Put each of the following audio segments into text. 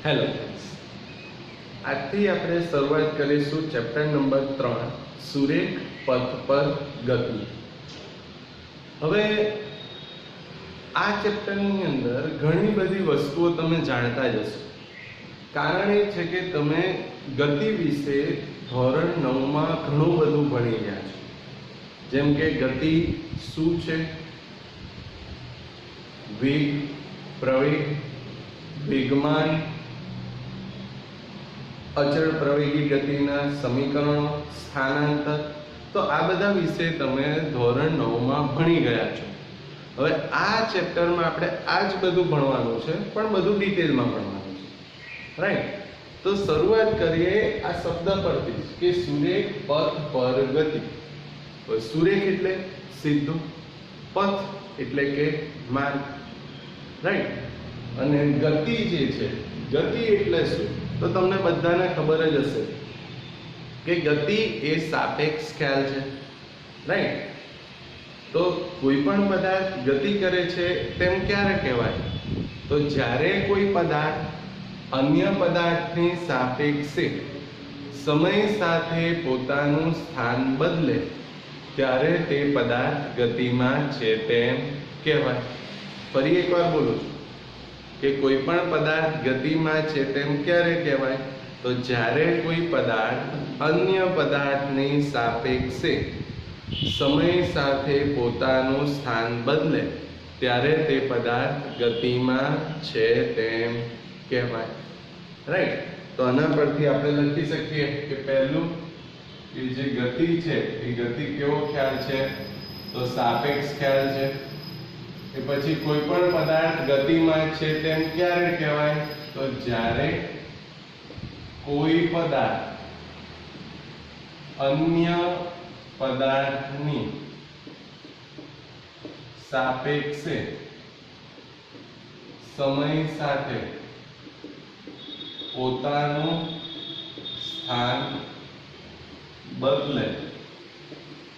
Hello friends, આજથી આપણે શરૂઆત કરીશું ચેપ્ટર નંબર 3 સુરેખ પથ પર ગતિ. હવે આ ચેપ્ટરની અંદર ઘણી બધી વસ્તુઓ તમે જાણતા જ હશો. કારણ એ છે કે તમે ગતિ વિશે ધોરણ 9માં ઘણું બધું ભણી ગયા છો. જેમ કે ગતિ શું છે, વેગ, પ્રવેગ, વેગમાન, અચળ પ્રવેગી ગતિના સમીકરણો, સ્થાનાંતર, તો આ બધા વિશે તમે ધોરણ 9માં ભણી ગયા છો. હવે આ ચેપ્ટરમાં આપણે આ જ બધું ભણવાનું છે, પણ બધું ડિટેલમાં ભણવાનું છે. રાઈટ? તો શરૂઆત કરીએ આ શબ્દ પરથી કે સુરેખ પથ પર ગતિ. સુરેખ એટલે સીધું, પથ એટલે કે માર્ગ. રાઈટ? અને ગતિ જે છે, ગતિ એટલે શું? તો તમને બધાને ખબર જ હશે કે ગતિ એ સાપેક્ષ ખ્યાલ છે. રાઈટ? તો કોઈ પણ પદાર્થ ગતિ કરે છે તેમ ક્યારે કહેવાય? તો જ્યારે કોઈ પદાર્થ અન્ય પદાર્થની સાપેક્ષે સમય સાથે પોતાનું સ્થાન બદલે ત્યારે તે પદાર્થ ગતિમાં છે તેમ કહેવાય. ફરી એકવાર બોલું છું કે કોઈ પણ પદાર્થ ગતિમાં છે તેમ ક્યારે કહેવાય? તો જ્યારે કોઈ પદાર્થ અન્ય પદાર્થની સાપેક્ષે સમય સાથે પોતાનું સ્થાન બદલે ત્યારે તે પદાર્થ ગતિમાં છે તેમ કહેવાય. રાઈટ? તો આના પરથી આપણે લખી શકીએ કે પહેલું કે જે ગતિ છે એ ગતિ કેવો ખ્યાલ છે? તો સાપેક્ષ ખ્યાલ છે. કે પછી કોઈ પણ પદાર્થ ગતિમાં છે તેમ ક્યારે કહેવાય? તો જ્યારે કોઈ પદાર્થ અન્ય પદાર્થની સાપેક્ષે સમય સાથે પોતાનું સ્થાન બદલે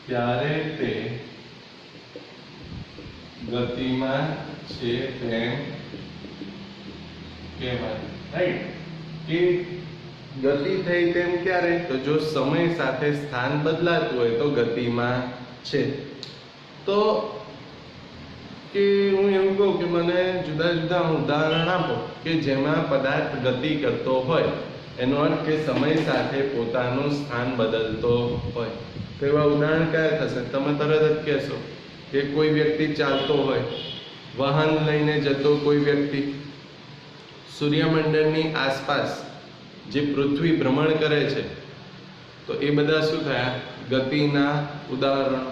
ત્યારે તે ગતિમાં છે તેમ કહેવાય. રાઈટ? કે ગતિ થઈ તેમ ક્યારે? તો જો સમય સાથે સ્થાન બદલાતું હોય તો ગતિમાં છે. તો કે હું એવું કહું કે મને જુદા જુદા ઉદાહરણ આપો કે જેમાં પદાર્થ ગતિ કરતો હોય, એનો અર્થ કે સમય સાથે પોતાનું સ્થાન બદલતો હોય. તો એવા ઉદાહરણ કયા થશે? તમે તરત જ કહેશો કે કોઈ વ્યક્તિ ચાલતો હોય, વાહન લઈને જતો કોઈ વ્યક્તિ, સૂર્યમંડળની આસપાસ જે પૃથ્વી ભ્રમણ કરે છે, તો એ બધા શું થયા? ગતિના ઉદાહરણો.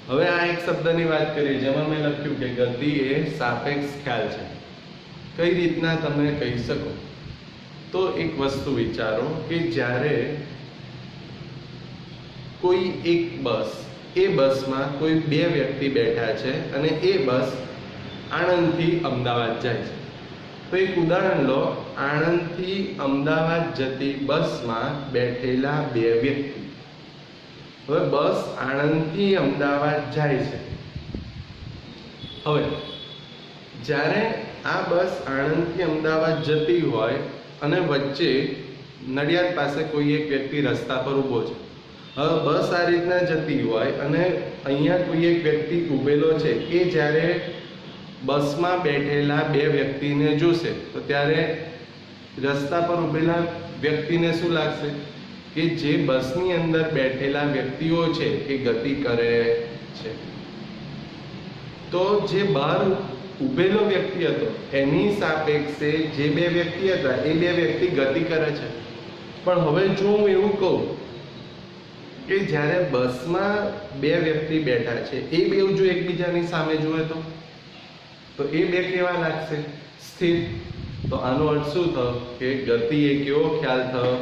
હવે આ એક શબ્દની વાત કરીએ જેમાં મેં લખ્યું કે ગતિ એ સાપેક્ષ ખ્યાલ છે. કઈ રીતના તમે કહી શકો? તો એક વસ્તુ વિચારો કે જ્યારે કોઈ એક બસ, એ બસમાં કોઈ બે વ્યક્તિ બેઠા છે અને એ બસ આણંદથી અમદાવાદ જાય છે. તો એક ઉદાહરણ લો, આણંદથી અમદાવાદ જતી બસમાં બેઠેલા બે વ્યક્તિ. હવે બસ આણંદથી અમદાવાદ જાય છે. હવે જ્યારે આ બસ આણંદથી અમદાવાદ જતી હોય અને વચ્ચે નડિયાદ પાસે કોઈ એક વ્યક્તિ રસ્તા પર ઊભો છે. હવે બસ આ રીતના જતી હોય અને અહીંયા કોઈ એક વ્યક્તિ ઊભેલો છે, એ જ્યારે બસમાં બેઠેલા બે વ્યક્તિને જોશે તો ત્યારે રસ્તા પર ઊભેલા વ્યક્તિને શું લાગશે? કે જે બસની અંદર બેઠેલા વ્યક્તિઓ છે એ ગતિ કરે છે. તો જે બહાર ઊભેલો વ્યક્તિ હતો એની સાપેક્ષે જે બે વ્યક્તિ હતા એ બે વ્યક્તિ ગતિ કરે છે. પણ હવે જો હું એવું કહું કે જ્યારે બસમાં બે વ્યક્તિ બેઠા છે એ બે જો એકબીજાની સામે જુએ તો એ બે કેવા લાગશે? સ્થિર. તો આનો અર્થ શું થયો? કે ગતિ એ કેવો ખ્યાલ થયો?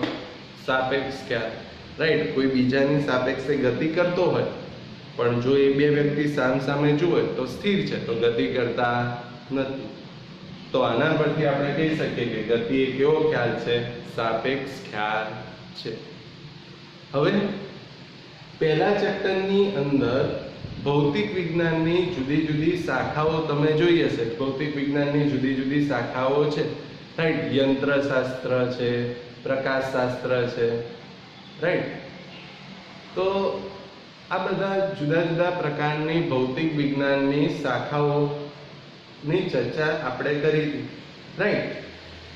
સાપેક્ષ ખ્યાલ. રાઈટ? કોઈ બીજાની સાપેક્ષે ગતિ કરતો હોય પણ જો એ બે વ્યક્તિ સામસામે જુએ તો સ્થિર છે, તો ગતિ કરતા નથી. તો આના પરથી આપણે કહી શકીએ કે ગતિ એ કેવો ખ્યાલ છે? સાપેક્ષ ખ્યાલ છે. હવે પહેલા ચેપ્ટરની અંદર ભૌતિક વિજ્ઞાનની જુદી જુદી શાખાઓ તમે જોઈ હશે. ભૌતિક વિજ્ઞાનની જુદી જુદી શાખાઓ છે રાઈટ, યંત્રશાસ્ત્ર છે, પ્રકાશશાસ્ત્ર છે, રાઈટ. તો આ બધા જુદા જુદા પ્રકારની ભૌતિક વિજ્ઞાનની શાખાઓની ચર્ચા આપણે કરી હતી, રાઈટ.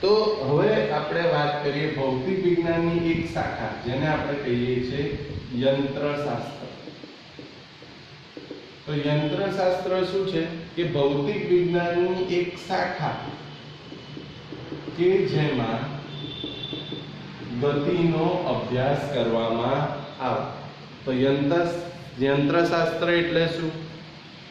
તો હવે આપણે વાત કરીએ ભૌતિક વિજ્ઞાનની એક શાખા જેને આપણે કહીએ છીએ યંત્રશાસ્ત્ર. તો યંત્રશાસ્ત્ર શું છે કે ભૌતિક વિજ્ઞાનની એક શાખા કે જેમાં ગતિનો અભ્યાસ કરવામાં આવે. તો યંત્રશાસ્ત્ર એટલે શું?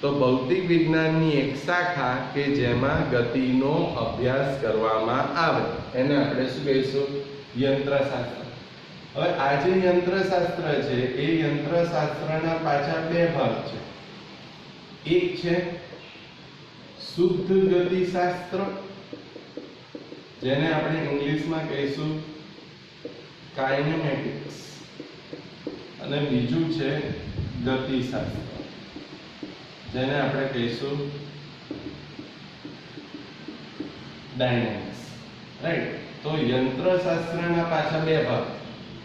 તો ભૌતિક વિજ્ઞાનની એક શાખા કે જેમાં ગતિનો અભ્યાસ કરવામાં આવે એને આપણે શું કહીશું? યંત્રશાસ્ત્ર. હવે આ જે યંત્રશાસ્ત્ર છે એ યંત્રશાસ્ત્રના પાછા બે ભાગ છે. એક છે શુદ્ધ ગતિશાસ્ત્ર, જેને આપણે ઇંગ્લિશમાં કહીશું કાઇનેમેટિક્સ, અને બીજું છે ગતિશાસ્ત્ર, જેને આપણે કહીશું ડાયનેમિક્સ, રાઈટ. તો યંત્રશાસ્ત્રના પાછા બે ભાગ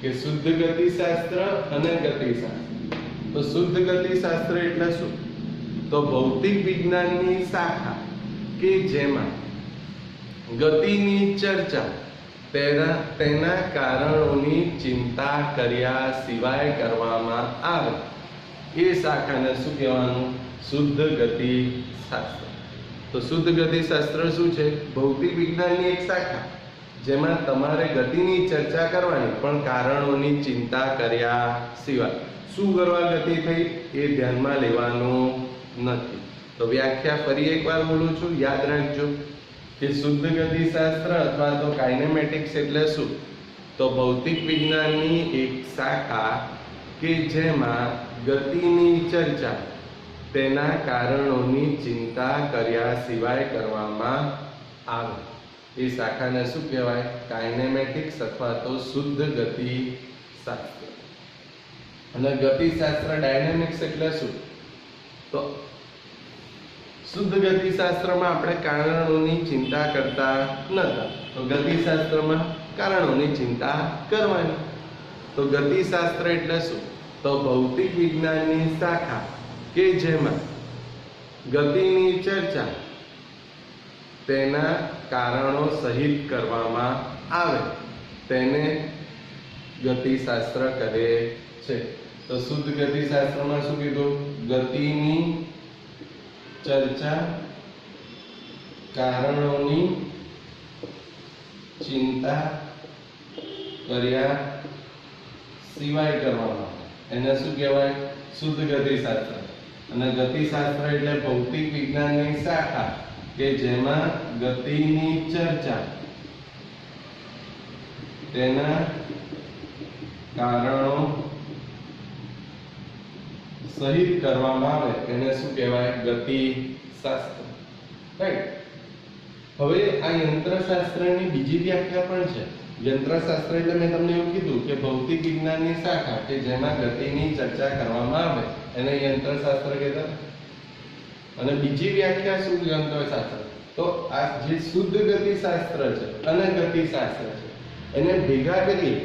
કે શુદ્ધ ગતિશાસ્ત્ર અને ગતિશાસ્ત્ર. તો શુદ્ધ ગતિશાસ્ત્ર એટલે શું? તો ભૌતિક વિજ્ઞાનની શાખા કે જેમાં ગતિની ચર્ચા તેના કારણોની ચિંતા કર્યા સિવાય કરવામાં આવે એ શાખાને શું કહેવાનું? શુદ્ધ ગતિશાસ્ત્ર. તો શુદ્ધ ગતિશાસ્ત્ર શું છે? ભૌતિક વિજ્ઞાનની એક શાખા જેમાં તમારે ગતિની ચર્ચા કરવાની પણ કારણોની ચિંતા કર્યા સિવાય. શું કરવા ગતિ થઈ એ ધ્યાનમાં લેવાનું નથી. તો વ્યાખ્યા ફરી એકવાર બોલું છું, યાદ રાખજો કે શુદ્ધ ગતિશાસ્ત્ર અથવા તો કાઇનેમેટિક્સ એટલે શું? તો ભૌતિક વિજ્ઞાનની એક શાખા કે જેમાં ગતિની ચર્ચા તેના કારણોની ચિંતા કર્યા સિવાય કરવામાં આવે એ શાખાને શું કહેવાય? કાઇનેમેટિક્સ અથવા તો શુદ્ધ ગતિશાસ્ત્ર. અને ગતિશાસ્ત્ર ડાયનેમિક્સ એટલે શું? તો શુદ્ધ ગતિશાસ્ત્રમાં આપણે કારણોની ચિંતા કરતા નતા, તો ગતિશાસ્ત્રમાં કારણોની ચિંતા કરવાની. તો ગતિશાસ્ત્ર એટલે શું? તો ભૌતિક વિજ્ઞાનની શાખા કે જેમાં ગતિની ચર્ચા તેના કારણો સહિત કરવામાં આવે તેને ગતિશાસ્ત્ર કહે છે. તો શુદ્ધ ગતિશાસ્ત્રમાં શું કીધું? ગતિની ચર્ચા કારણોની ચિંતા કર્યા સિવાય કરવામાં એને શું કહેવાય? શુદ્ધ ગતિશાસ્ત્ર. અને ગતિશાસ્ત્ર એટલે ભૌતિક વિજ્ઞાનની શાખા કે જેમાં ગતિની ચર્ચા તેના કારણો સહિત કરવામાં આવે એને શું કહેવાય? ગતિશાસ્ત્ર, રાઈટ. હવે આ યંત્રશાસ્ત્રની બીજી વ્યાખ્યા પણ છે. યંત્રશાસ્ત્ર એટલે મેં તમને એવું કીધું કે ભૌતિક વિજ્ઞાનની શાખા કે જેમાં ગતિની ચર્ચા કરવામાં આવે એને યંત્રશાસ્ત્ર કહેતા. અને બીજી વ્યાખ્યા શું યંત્રશાસ્ત્ર? તો આ જે શુદ્ધ ગતિશાસ્ત્ર છે અને ગતિશાસ્ત્ર છે એને ભેગા કરી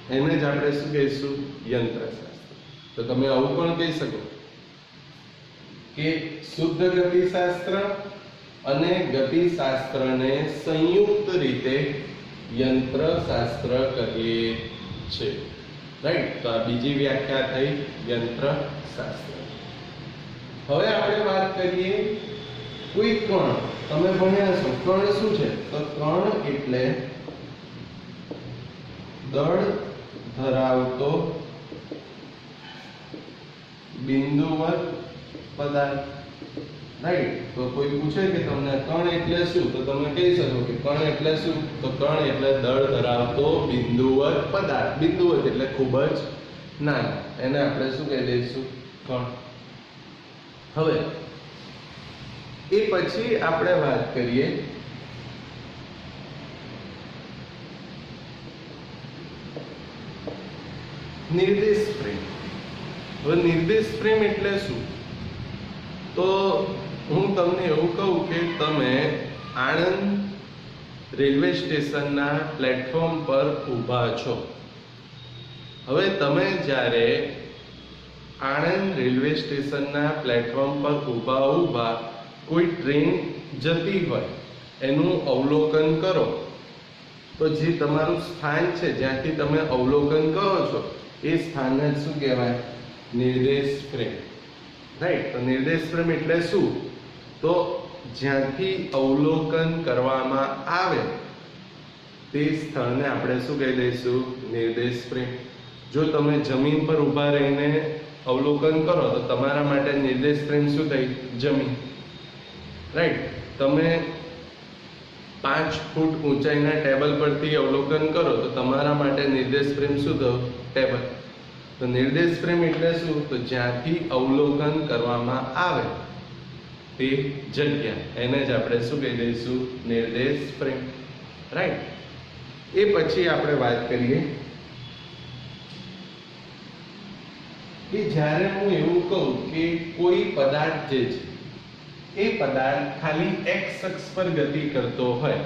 એને જ આપણે શું કહીશું? યંત્રશાસ્ત્ર. તો તમે આવું પણ કહી શકો કે શુદ્ધ ગતિશાસ્ત્ર અને ગતિશાસ્ત્રને સંયુક્ત રીતે યંત્રશાસ્ત્ર કહીએ છે, રાઈટ. તો આ બીજી વ્યાખ્યા થઈ યંત્રશાસ્ત્ર. હવે આપણે વાત કરીએ કોઈ કણ. તમે ભણ્યા છો કણ શું છે? તો કણ એટલે દળ ધરાવતો બિંદુવત પદાર્થ, રાઈટ. તો કોઈ પૂછે કે તમને કણ એટલે શું, તો તમે કહી શકો કે કણ એટલે શું? તો કણ એટલે દળ ધરાવતો બિંદુવત પદાર્થ. બિંદુવત એટલે ખૂબ જ નાનો, એને આપણે શું કહી દઈશું? કણ. હવે એ પછી આપણે વાત કરીએ નિર્દેશ ફ્રેમ. હવે નિર્દેશ ફ્રેમ એટલે શું? તો હું તમને એવું કહું કે તમે આણંદ રેલવે સ્ટેશનના પ્લેટફોર્મ પર ઊભા છો. હવે તમે જ્યારે આણંદ રેલવે સ્ટેશનના પ્લેટફોર્મ પર ઊભા કોઈ ટ્રેન જતી હોય એનું અવલોકન કરો, તો જે તમારું સ્થાન છે જ્યાંથી તમે અવલોકન કરો છો એ સ્થાનને શું કહેવાય? નિર્દેશ ફ્રેમ. રાઈટ. તો નિર્દેશ ફ્રેમ એટલે શું? તો જ્યાંથી અવલોકન કરવામાં આવે તે સ્થળને આપણે શું કહી દઈશું? નિર્દેશ ફ્રેમ. જો તમે જમીન પર ઊભા રહીને અવલોકન કરો તો તમારા માટે નિર્દેશ ફ્રેમ શું થઈ? જમીન. રાઈટ. તમે 5 ફૂટ ઊંચાઈના ટેબલ પરથી અવલોકન કરો તો તમારા માટે નિર્દેશ ફ્રેમ શું થયું? ટેબલ. તો નિર્દેશ ફ્રેમ એટલે શું? તો જ્યાંથી અવલોકન કરવામાં આવે તે જગ્યા, એને જ આપણે શું કહી દઈશું? નિર્દેશ ફ્રેમ. રાઈટ. એ પછી આપણે વાત કરીએ કે જ્યારે હું એવું કહું કે કોઈ પદાર્થ જે છે એ પદાર્થ ખાલી x અક્ષ પર ગતિ કરતો હોય.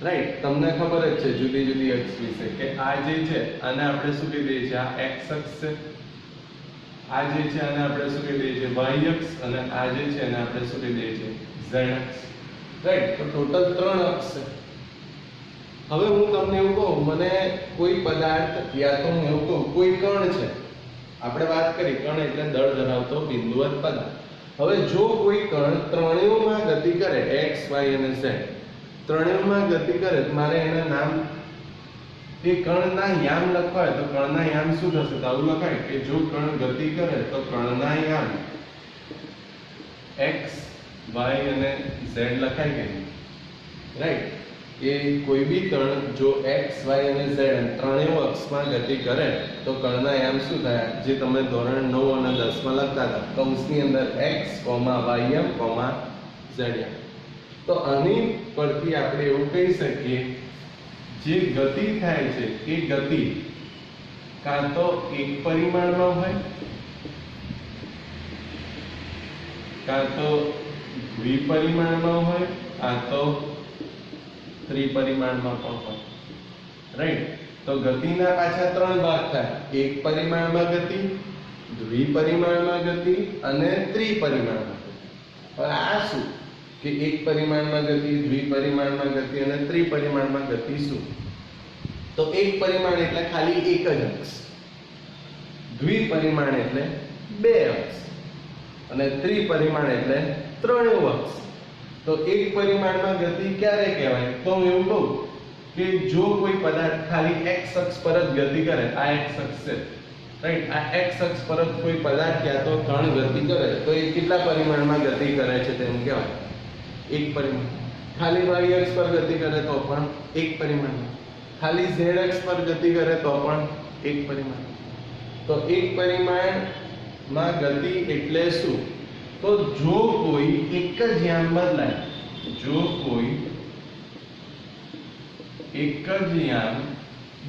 રાઈટ. તમને ખબર જ છે જુદી જુદી અક્ષ વિશે કે આ જે છે આને આપણે શું કહી દઈએ છીએ? આ x અક્ષ છે. આ જે છે આને આપણે શું કહી દઈએ છીએ? y અક્ષ. અને આ જે છે એને આપણે શું કહી દઈએ છીએ? z અક્ષ. રાઈટ. તો ટોટલ 3 અક્ષ છે. હવે હું તમને એવું કહું, મને કોઈ પદાર્થ યા તો હું એવું કહું કોઈ કણ છે. આપણે વાત કરી કણ એટલે દળ ધરાવતો બિંદુવત પદાર્થ. હવે જો કોઈ કણ ત્રણેયમાં ગતિ કરે, x y અને z ત્રણેયમાં ગતિ કરે, મારે એના નામ એ કણના યામ લખવા હોય તો કણના યામ શું થશે? તો આવું લખાય કે જો કણ ગતિ કરે તો કણના યામ x y અને z લખાય કે નહીં? રાઈટ. એ કોઈ બી કણ જો x y અને z ત્રણેય અક્ષમાં ગતિ કરે તો કણના યામ શું થયા? જે તમે ધોરણ 9 અને 10 માં લખતા હતા, કૌંસની અંદર x, y z. તો આની પરથી આપણે એવું કહી શકીએ જે ગતિ થાય છે એ ગતિ કાં તો એક પરિમાણમાં હોય, કાં તો દ્વિપરિમાણમાં હોય, કાં તો ત્રિપરિમાણમાં પણ હોય. રાઈટ. તો ગતિના પાછા 3 ભાગ થાય: એક પરિમાણમાં ગતિ, દ્વિપરિમાણમાં ગતિ અને ત્રિપરિમાણમાં ગતિ. હવે આ શું કે એક પરિમાણમાં ગતિ, દ્વિપરિમાણમાં ગતિ અને ત્રિપરિમાણમાં ગતિ શું? તો એક પરિમાણ એટલે ખાલી એક જ અક્ષ, દ્વિપરિમાણ એટલે 2 અક્ષ અને ત્રિપરિમાણ એટલે 3 અક્ષ. તો એક પરિમાણમાં ગતિ ક્યારે કહેવાય? તો હું એવું કહું કે જો કોઈ પદાર્થ ખાલી x અક્ષ પર જ ગતિ કરે, આ x અક્ષ છે. રાઈટ. આ x અક્ષ પર જ કોઈ પદાર્થ યા તો કણ ગતિ કરે તો એ કેટલા પરિમાણમાં ગતિ કરે છે તેમ કહેવાય? એક પરિમાણ. ખાલી y અક્ષ પર ગતિ કરે તો પણ એક પરિમાણ. ખાલી z અક્ષ પર ગતિ કરે તો પણ એક પરિમાણ. તો એક પરિમાણમાં ગતિ એટલે શું? તો જો કોઈ એક જ યામ બદલાય, જો કોઈ એક જ યામ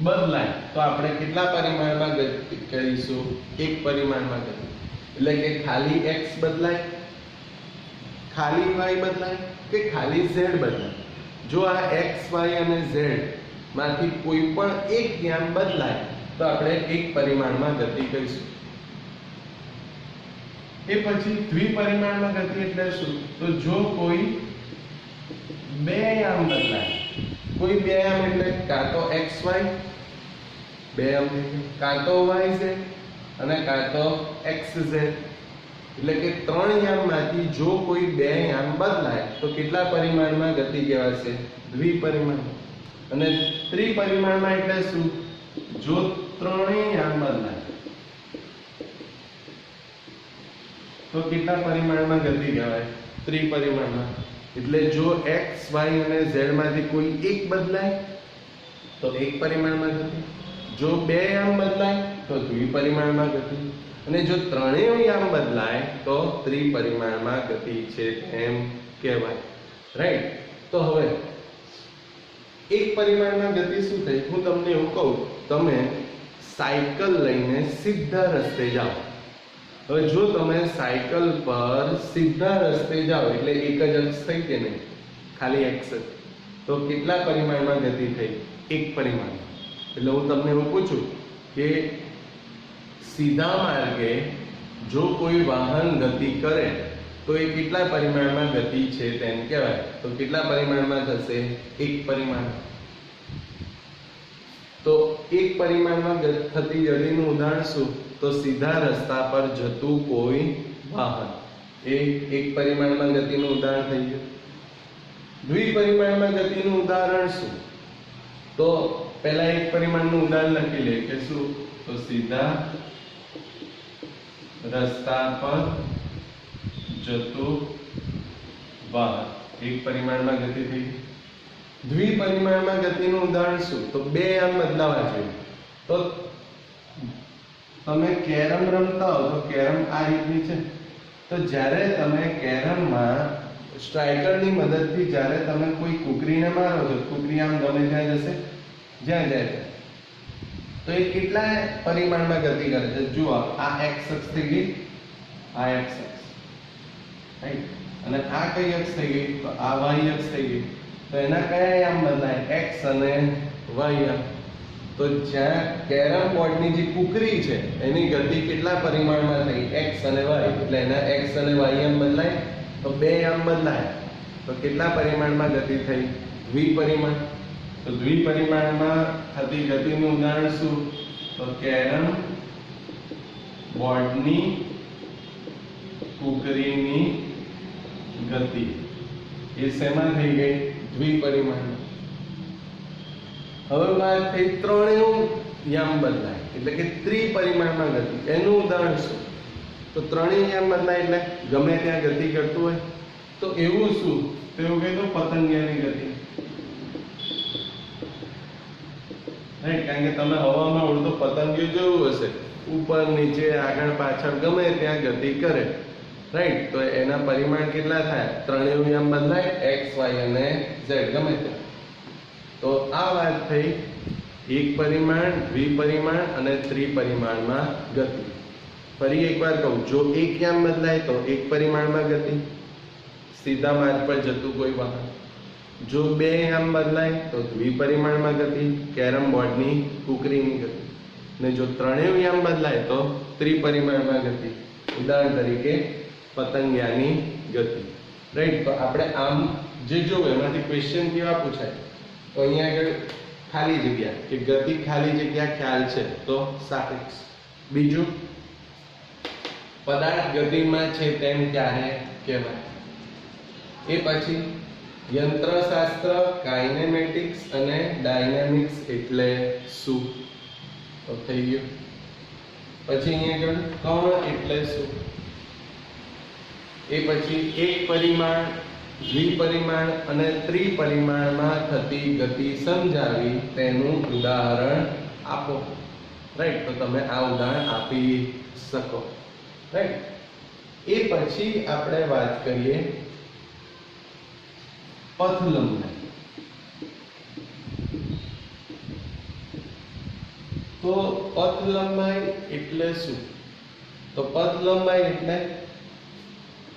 બદલાય તો આપણે કેટલા પરિમાણમાં ગતિ કહીશું? એક પરિમાણમાં ગતિ. એટલે કે ખાલી x બદલાય, ખાલી y બદલાય કે ખાલી z બદલાય. જો આ x, y અને z માંથી કોઈ પણ એક યામ બદલાય તો આપણે એક પરિમાણમાં ગતિ કહીશું. એ પછી દ્વિપરિમાણમાં ગતિ એટલે શું? તો જો કોઈ 2 યામ બદલાય, કોઈ 2 યામ એટલે કાં તો x y 2 યામ, કાં તો y z અને કાં તો x z. એટલે કે 3 યામમાંથી જો કોઈ 2 યામ બદલાય તો કેટલા પરિમાણમાં ગતિ કહેવાશે? દ્વિપરિમાણ. અને ત્રિપરિમાણમાં એટલે શું? જો 3 યામ બદલાય તો કેટલા પરિમાણમાં ગતિ કહેવાય? ત્રિપરિમાણમાં. એટલે જો x, y અને z માંથી કોઈ એક બદલાય તો એક પરિમાણમાં ગતિ, જો 2 યામ બદલાય તો દ્વિપરિમાણમાં ગતિ, અને જો 3 યામ બદલાય તો ત્રિપરિમાણમાં ગતિ છે એમ કહેવાય. રાઈટ. તો હવે એક પરિમાણમાં ગતિ શું થઈ? હું તમને એવું કહું, તમે સાયકલ લઈને સીધા રસ્તે જાઓ. હવે જો તમે સાયકલ પર સીધા રસ્તે જાઓ એટલે એક જ અક્ષ થઈ કે નહીં? ખાલી x જ. તો કેટલા પરિમાણમાં ગતિ થઈ? એક પરિમાણમાં. એટલે હું તમને એવું પૂછું કે સીધા માર્ગે જો કોઈ વાહન ગતિ કરે તો એ કેટલા પરિમાણમાં ગતિ છે તેમ કહેવાય. તો કેટલા પરિમાણમાં થશે? એક પરિમાણ. તો એક પરિમાણમાં થતી ગતિનું ઉદાહરણ શું? તો સીધા રસ્તા પર જતું કોઈ વાહન, એ એક પરિમાણમાં ગતિનું ઉદાહરણ થઈ ગયું. દ્વિપરિમાણમાં ગતિનું ઉદાહરણ શું? તો પહેલા એક પરિમાણનું ઉદાહરણ લખી લે કે શું? તો સીધા રસ્તા પર જતું વાહન, એક પરિમાણમાં ગતિ થઈ. દ્વિપરિમાણમાં ગતિનું ઉદાહરણ શું? તો બે આમ બદલાવા જોઈએ. તો તમે કેરમ રમતા હો તો કેરમ આ રીતની છે. તો જ્યારે તમે કેરમમાં સ્ટ્રાઇકરની મદદથી જ્યારે તમે કોઈ કુકરીને મારો છો, કુકરી આમ ગમે ત્યાં જશે, જ્યાં જાય. તો એ કેટલા પરિમાણમાં ગતિ કરે છે? જુઓ, આ x અક્ષ થઈ ગઈ, આ x અક્ષ, રાઈટ, અને આ કઈ અક્ષ થઈ ગઈ? તો આ y અક્ષ થઈ ગઈ. તો એના કયા આમ બદલાય? x અને y આમ. તો જ્યાં કેરમ બોર્ડની જે કુકરી છે એની ગતિ કેટલા પરિમાણમાં થઈ? x અને y. એટલે એના x અને y આમ બદલાય, તો બે આમ બદલાય. તો કેટલા પરિમાણમાં ગતિ થઈ? દ્વિપરિમાણ. તો દ્વિપરિમાણમાં થતી ગતિનું ઉદાહરણ શું? તો કેરમ બોર્ડની કુકરીની ગતિ એ શેમાં થઈ ગઈ? દ્વિપરિમાણ. હવે વાત થઈ ત્રણેય યામ બદલાય એટલે કે ત્રિપરિમાણમાં ગતિ. એનું ઉદાહરણ શું? તો ત્રણેય યામ બદલાય એટલે ગમે ત્યાં ગતિ કરતું હોય. તો એવું શું? તો એવું કીધું પતંગિયાની ગતિ. રાઈટ, કારણ કે તમે હવામાં ઉડતો પતંગિયું જોયું હશે, ઉપર નીચે આગળ પાછળ ગમે ત્યાં ગતિ કરે. રાઈટ, તો એના પરિમાણ કેટલા થાય? ત્રણેય યામ બદલાય, x, y અને z ગમે ત્યાં. તો આ વાત થઈ એક પરિમાણ, દ્વિપરિમાણ અને ત્રિપરિમાણમાં ગતિ. ફરી એકવાર કહું, જો એક યામ બદલાય તો એક પરિમાણમાં ગતિ, સીધા માર્ગ પર જતું કોઈ વાહન. જો બે યામ બદલાય તો દ્વિપરિમાણમાં ગતિ, કેરમ બોર્ડની કુકરીની ગતિ. ને જો ત્રણેય યામ બદલાય તો ત્રિપરિમાણમાં ગતિ. ઉદાહરણ તરીકે પતંગિયાની ગતિ. રાઈટ, તો આપણે આમ જે જોયું એમાંથી ક્વેશ્ચન કેવા પૂછાય? તો અહીંયા આગળ ખાલી જગ્યા કે ગતિ ખાલી જગ્યા ખ્યાલ છે તો સાપેક્ષ. બીજું, પદાર્થ ગતિમાં છે તેમ ક્યારે કહેવાય? એ પછી યંત્રશાસ્ત્ર, કાઇનેમેટિક્સ અને ડાયનેમિક્સ એટલે શું? તો થઈ ગયું. પછી અહીંયા આગળ કણ એટલે શું? એ પછી એક પરિમાણ, દ્વિપરિમાણ અને ત્રિપરિમાણમાં થતી ગતિ સમજાવી તેનું ઉદાહરણ આપો. રાઈટ, તો તમે આ ઉદાહરણ આપી શકો. રાઈટ, એ પછી આપણે વાત કરીએ પથ લંબાઈ. તો પથ લંબાઈ એટલે શું? તો પથ લંબાઈ એટલે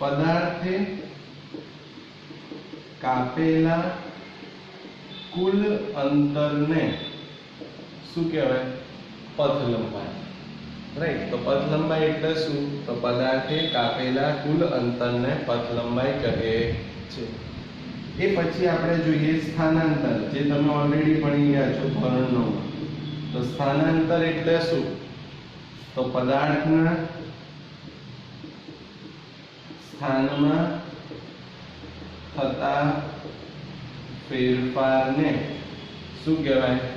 પદાર્થે કાપેલા કુલ અંતરને શું કહેવાય? પથ લંબાઈ. રાઈટ, તો પથ લંબાઈ એટલે શું? તો પદાર્થે કાપેલા કુલ અંતરને પથ લંબાઈ કહે છે. એ પછી આપણે જોઈએ સ્થાનાંતર, જે તમે ઓલરેડી ભણી ગયા છો ધોરણ 9 માં. તો સ્થાનાંતર એટલે શું? તો પદાર્થના સ્થાનમાં થતા ફેરફારને શું કહેવાય?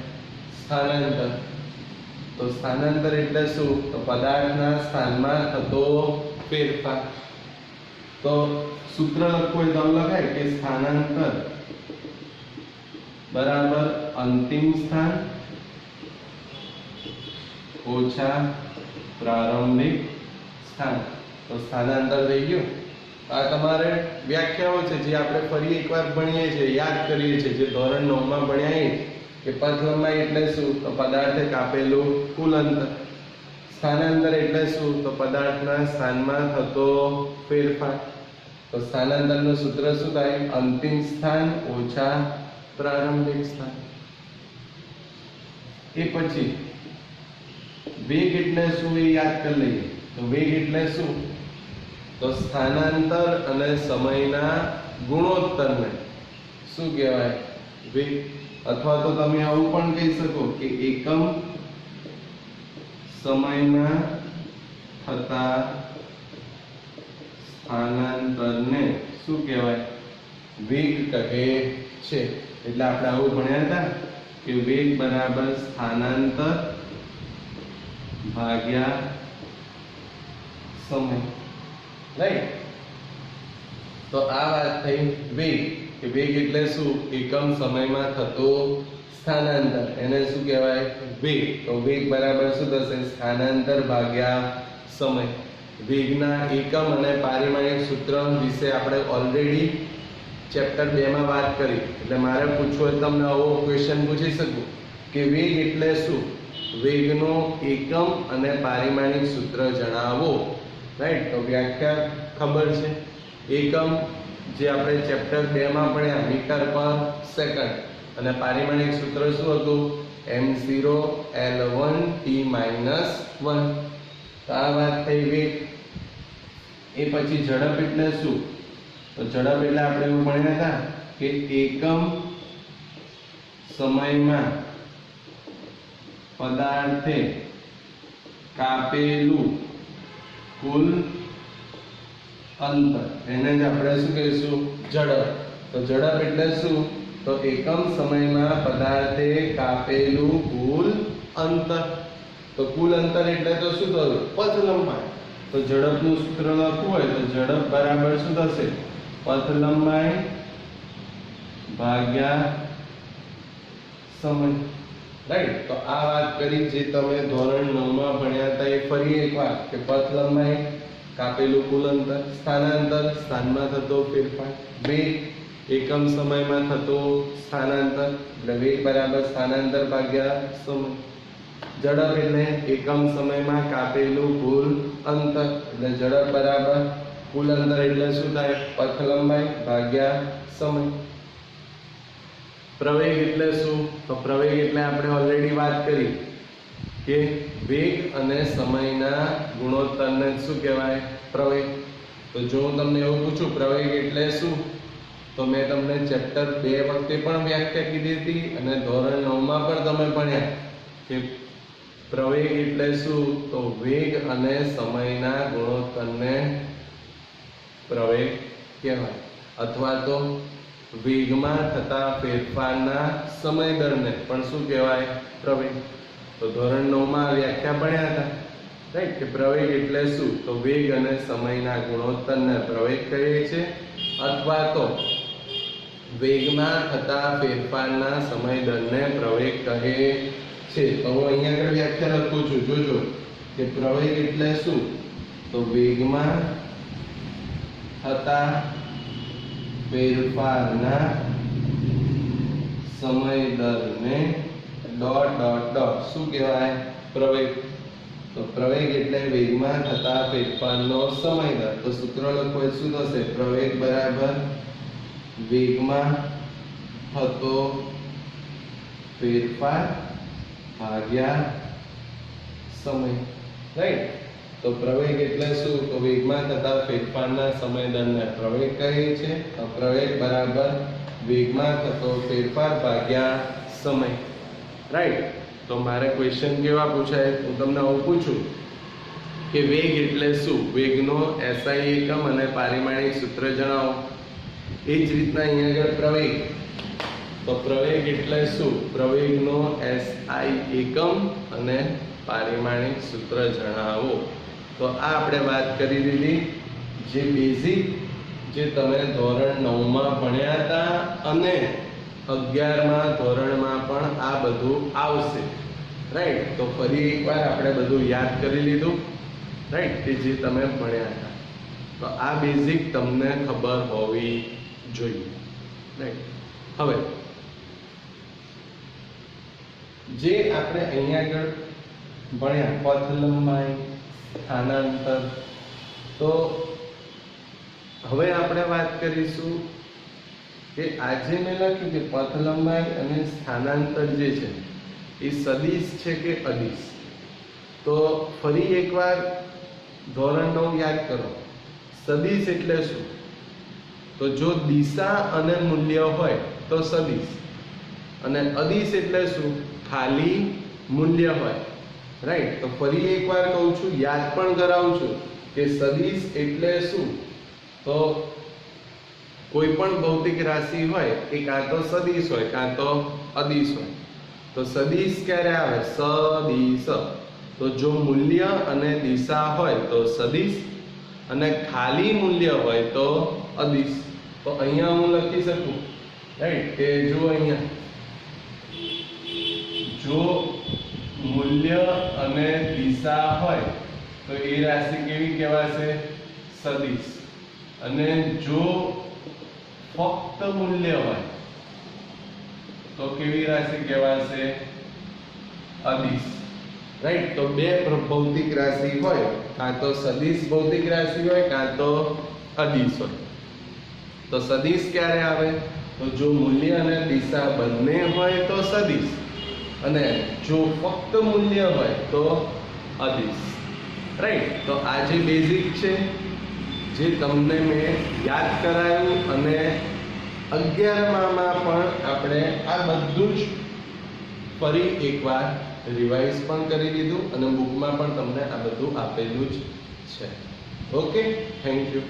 સ્થાનાંતર. તો સ્થાનાંતર એટલે શું? તો પદાર્થના સ્થાનમાં થતો ફેરફાર. તો સૂત્ર લખવું હોય તો લખાય કે સ્થાનાંતર બરાબર અંતિમ સ્થાન ઓછા પ્રારંભિક સ્થાન. તો સ્થાનાંતર થઈ ગયું. આ તમારે વ્યાખ્યાઓ છે જે આપણે ફરી એકવાર ભણીએ છીએ, યાદ કરીએ છીએ, જે ધોરણ 9 માં ભણ્યા કે પથ લંબાઈ એટલે શું? તો પદાર્થે કાપેલું કુલ અંતર. સ્થાનાંતર એટલે શું? તો પદાર્થના સ્થાનમાં થતો ફેરફાર. તો સ્થાનાંતરનું સૂત્ર શું થાય? અંતિમ સ્થાન ઓછા પ્રારંભિક સ્થાન. એ પછી વેગ એટલે શું એ યાદ કરી લઈએ. તો વેગ એટલે શું? તો સ્થાનાંતર અને સમયના ગુણોત્તરને શું કહેવાય? વેગ. અથવા તો તમે આવું પણ કહી શકો કે એકમ સમયમાં થતા સ્થાનાંતરને શું કહેવાય? વેગ કહે છે. એટલે આપણે આવું ભણ્યા હતા કે વેગ બરાબર સ્થાનાંતર ભાગ્યા સમય, રાઈટ? તો આ વાત થઈ વેગ. કે વેગ એટલે શું? એકમ સમયમાં થતો સ્થાનાંતર, એને શું કહેવાય? વેગ. તો વેગ બરાબર શું થશે? સ્થાનાંતર ભાગ્યા સમય. વેગના એકમ અને પારિમાણિક સૂત્ર વિશે આપણે ઓલરેડી ચેપ્ટર 2 માં વાત કરી. એટલે મારે પૂછવું હોય તમને આવો ક્વેશ્ચન પૂછી શકું કે વેગ એટલે શું? વેગનો એકમ અને પારિમાણિક સૂત્ર જણાવો, રાઈટ? તો વ્યાખ્યા ખબર છે. એકમ જે આપણે ચેપ્ટર 2 માં ભણ્યા મીટર પર સેકન્ડ, અને પારિમાણિક સૂત્ર શું હતું? m0 l1 t-1. તો આ વાત થઈ વેગ. એ પછી ઝડપ એટલે શું? તો ઝડપ એટલે આપણે એવું ભણ્યા હતા કે એકમ સમયમાં પદાર્થે કાપેલું કુલ અંતર, એને જ આપણે શું કહીશું? ઝડપ. તો ઝડપ એટલે શું? તો એકમ સમયમાં પદાર્થે કાપેલું કુલ અંતર. તો કુલ અંતર એટલે તો શું થયું? પથ લંબાઈ. તો ઝડપનું સૂત્ર લખવું હોય તો ઝડપ બરાબર શું થશે? પથ લંબાઈ ભાગ્યા સમય, રાઈટ? તો આ વાત કરી જે તમે ધોરણ 9 માં ભણ્યા હતા એ ફરી એકવાર કે પથ લંબાઈ, કાપેલું કુલ અંતર, સ્થાનાંતર સ્થાનમાં થતો ફેરફાર, વેગ એકમ સમયમાં થતો સ્થાનાંતર એટલે વેગ બરાબર સ્થાનાંતર ભાગ્યા સમય, ઝડપ એટલે એકમ સમયમાં કાપેલું કુલ અંતર એટલે ઝડપ બરાબર કુલ અંતર એટલે શું થાય? પથ લંબાઈ ભાગ્યા સમય. પ્રવેગ એટલે શું? તો પ્રવેગ એટલે આપણે ઓલરેડી વાત કરી કે વેગ અને સમયના ગુણોત્તરને શું કહેવાય? પ્રવેગ. તો જો હું તમને એવું પૂછું પ્રવેગ એટલે શું, તો મેં તમને ચેપ્ટર 2 વખતે પણ વ્યાખ્યા કીધી હતી અને ધોરણ 9 માં પણ તમે ભણ્યા કે પ્રવેગ એટલે શું? તો વેગ અને સમયના ગુણોત્તરને પ્રવેગ કહેવાય. અથવા તો વેગમાં થતા ફેરફારના સમય દરને પણ શું કહેવાય? પ્રવેગ. તો ધોરણ 9 માં વ્યાખ્યા ભણ્યા હતા, રાઈટ? કે પ્રવેગ એટલે શું? તો વેગ અને સમયના ગુણોત્તરને પ્રવેગ કહે છે. અથવા તો વેગમાં થતા ફેરફારના સમય દરને પ્રવેગ કહે છે. તો હું અહીંયા આગળ વ્યાખ્યા લખું છું, જોજો કે પ્રવેગ એટલે શું? તો વેગમાં થતા ફેરફારના સમય દરને ... શું કહેવાય? પ્રવેગ. તો પ્રવેગ એટલે વેગમાં થતા ફેરફારનો સમય દર. તો સૂત્ર લખવું શું થશે? પ્રવેગ બરાબર વેગમાં થતો ફેરફાર ભાગ્યા સમય, રાઈટ? તો પ્રવેગ એટલે શું? તો વેગમાં થતા ફેરફારના સમય દરને પ્રવેગ કહે છે. તો પ્રવેગ બરાબર વેગમાં થતો ફેરફાર ભાગ્યા સમય, રાઈટ? તો મારે ક્વેશ્ચન કેવા પૂછાય? હું તમને આવું પૂછું કે વેગ એટલે શું? વેગનો SI એકમ અને પારિમાણિક સૂત્ર જણાવો. એ જ રીતના અહીંયા આગળ પ્રવેગ. તો પ્રવેગ એટલે શું? પ્રવેગનો SI એકમ અને પારિમાણિક સૂત્ર જણાવો. તો આ આપણે વાત કરી દીધી જે બેઝિક, જે તમે ધોરણ 9 માં ભણ્યા હતા અને 11મા ધોરણમાં પણ આ બધું આવશે, રાઈટ? તો ફરી એકવાર આપણે બધું યાદ કરી લીધું, રાઈટ? કે જે તમે ભણ્યા હતા. તો આ બેઝિક તમને ખબર હોવી જોઈએ, રાઈટ? હવે જે આપણે અહીંયા આગળ ભણ્યા પથ લંબાઈ, સ્થાનાંતર, તો હવે આપણે વાત કરીશું કે આજે મેં લખ્યું કે પથ લંબાઈ અને સ્થાનાંતર જે છે એ સદિશ છે કે અદિશ. તો ફરી એકવાર ધોરણ 9 યાદ કરો. સદિશ એટલે શું? તો જો દિશા અને મૂલ્ય હોય તો સદિશ, અને અદિશ એટલે શું? ખાલી મૂલ્ય હોય. રાઈટ. તો ફરી એકવાર કહું છું, યાદ પણ કરાવું છું કે સદિશ એટલે શું? તો કોઈ પણ ભૌતિક રાશિ હોય એ કાં તો સદિશ હોય કાં તો અદિશ હોય. તો સદિશ ક્યારે આવે? સદિશ. તો જો મૂલ્ય અને દિશા હોય તો સદિશ, અને ખાલી મૂલ્ય હોય તો અદિશ. તો અહીંયા હું લખી શકું, રાઈટ, કે જો અહીંયા જો મૂલ્ય અને દિશા હોય તો એ રાશિ કેવી કહેવાશે? સદિશ. અને જો ફક્ત મૂલ્ય હોય તો કેવી રાશિ કહેવાશે? અદિશ. રાઈટ. તો બે ભૌતિક રાશિ હોય, કાં તો સદિશ ભૌતિક રાશિ હોય કાં તો અદિશ હોય. તો સદિશ ક્યારે આવે? તો જો મૂલ્ય અને દિશા બંને હોય તો સદિશ, અને જો ફક્ત મૂલ્ય હોય તો અદિશ. રાઈટ. તો આ જે બેઝિક છે, જે તમને મેં યાદ કરાયું, અને 11માં પણ આપણે આ બધું જ ફરી એકવાર રિવાઇઝ પણ કરી લીધું, અને બુકમાં પણ તમને આ બધું આપેલું જ છે. Okay, thank you.